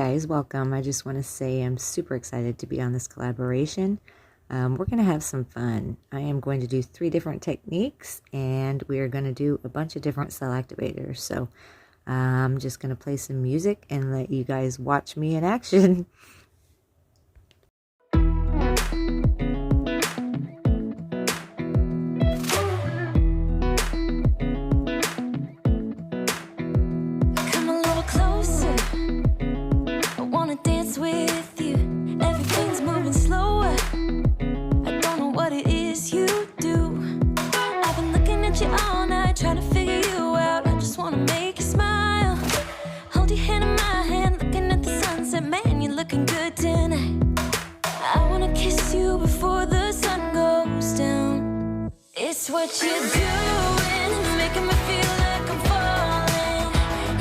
guys, welcome. I just want to say I'm super excited to be on this collaboration. We're going to have some fun. I am going to do 3 different techniques, and we are going to do a bunch of different cell activators. So I'm just going to play some music and let you guys watch me in action. Looking good tonight. I wanna kiss you before the sun goes down. It's what you're doing, it's making me feel like I'm falling.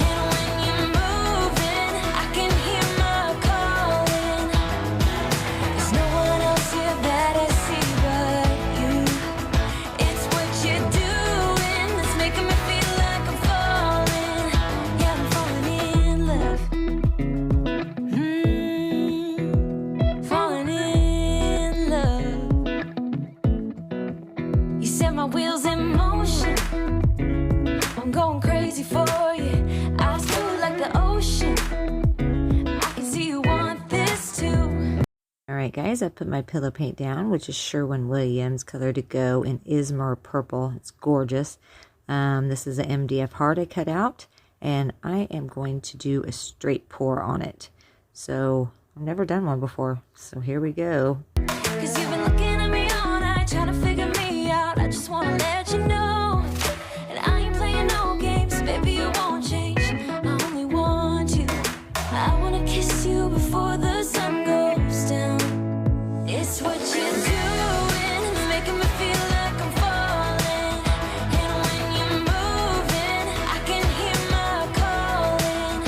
And when you're moving, I can hear my calling. There's no one else here that I see but you. It's what you're doing, it's making me feel like I'm falling. Yeah, I'm falling in love. My wheels in motion, I'm going crazy for you. Eyes blue like the ocean, I can see you want this too. Alright guys, I put my pillow paint down, which is Sherwin-Williams color to go in Ismar purple. It's gorgeous. This is an MDF heart I cut out, and I am going to do a straight pour on it. So I've never done one before, so here we go. 'Cause you've been looking at me all night, trying to figure me out. I just wanna let you know, and I ain't playing no games, baby, you won't change. I only want you. I wanna kiss you before the sun goes down. It's what you're doing, it's making me feel like I'm falling. And when you're moving, I can hear my calling.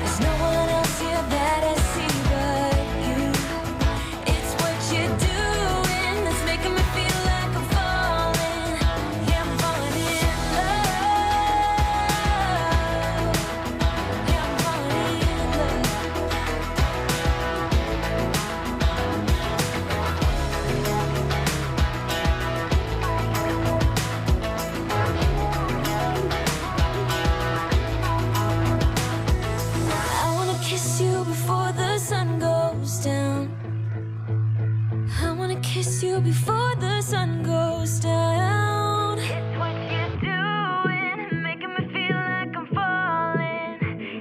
There's no one else here that I see but you. It's what you're doing, it's making me feel like I'm falling. Yeah, I'm falling in love. Yeah, I'm falling in love. I wanna kiss you before the sun goes down. I wanna kiss you before the sun goes down. It's what you're doing, making me feel like I'm falling.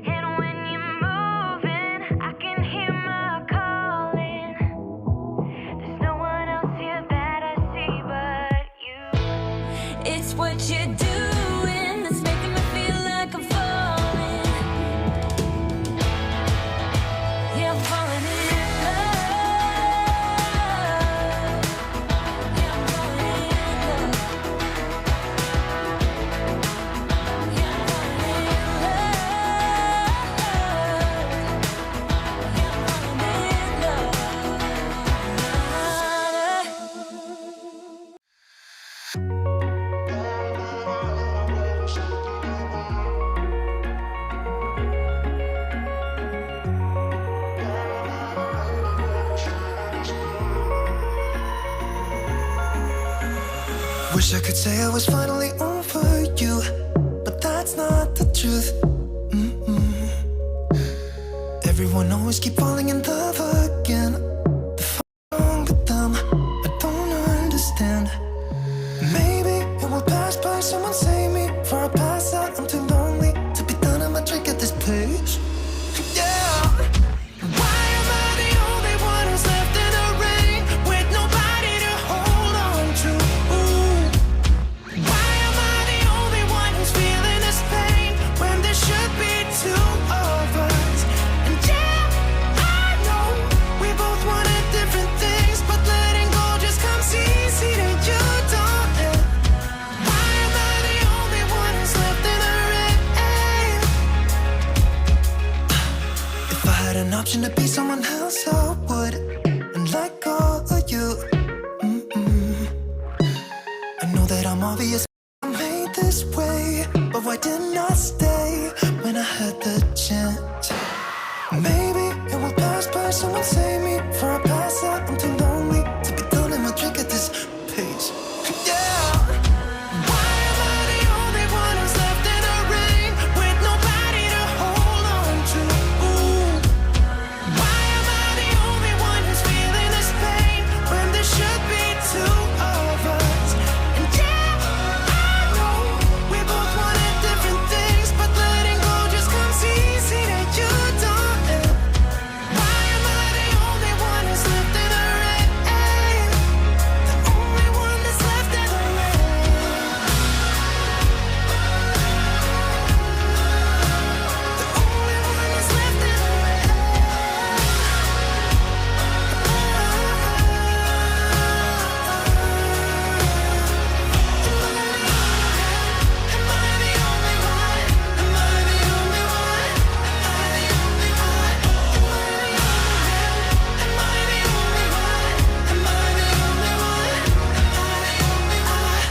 And when you're moving, I can hear my calling. There's no one else here that I see but you. It's what you're doing, that's making me feel like I'm falling. Yeah, I'm falling in love. Yeah, I'm falling in love. Yeah, I'm falling in love. Yeah, I'm falling Wish I could say I was finally over you, but that's not the truth. Everyone always keep falling in love again. The fuck wrong with them? I don't understand. Maybe it will pass by. Someone save me before I pass out. I'm too lonely to be done. I'm a drink at this place. Yeah. Why am I the only one who's left in the rain with nobody to hold on to? Why am I the only one who's feeling this pain when there should be 2 of us? And yeah, I know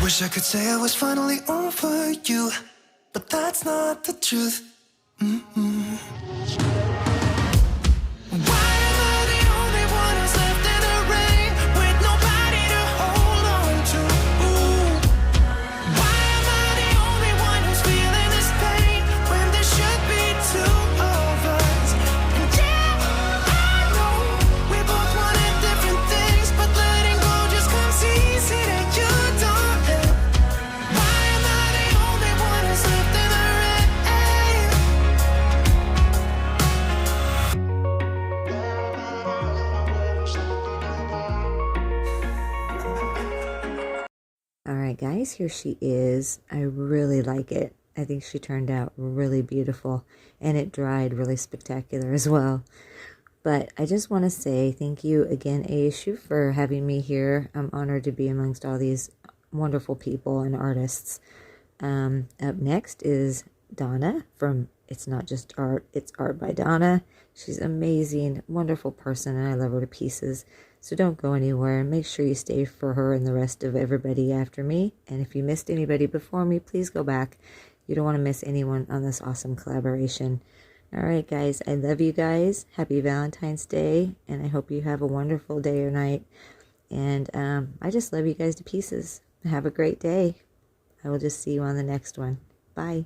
Wish I could say I was finally over you, but that's not the truth. Why am I the only one who's left in the rain with nobody to hold on to? Why am I the only one who's feeling this pain when there should be two of us? And yeah, I know we both wanted different things, but letting go just comes easy to you, darling. Why am I the only one who's left in the rain? All right, guys, here she is. I really like it. I think she turned out really beautiful, and it dried really spectacular as well. But I just want to say thank you again, Aishu, for having me here. I'm honored to be amongst all these wonderful people and artists. Up next is Donna from It's Not Just Art, It's Art by Donna. She's amazing, wonderful person, and I love her to pieces. So don't go anywhere. Make sure you stay for her and the rest of everybody after me. And if you missed anybody before me, please go back. You don't want to miss anyone on this awesome collaboration. All right, guys, I love you guys. Happy Valentine's Day, and I hope you have a wonderful day or night. And I just love you guys to pieces. Have a great day. I will just see you on the next one. Bye.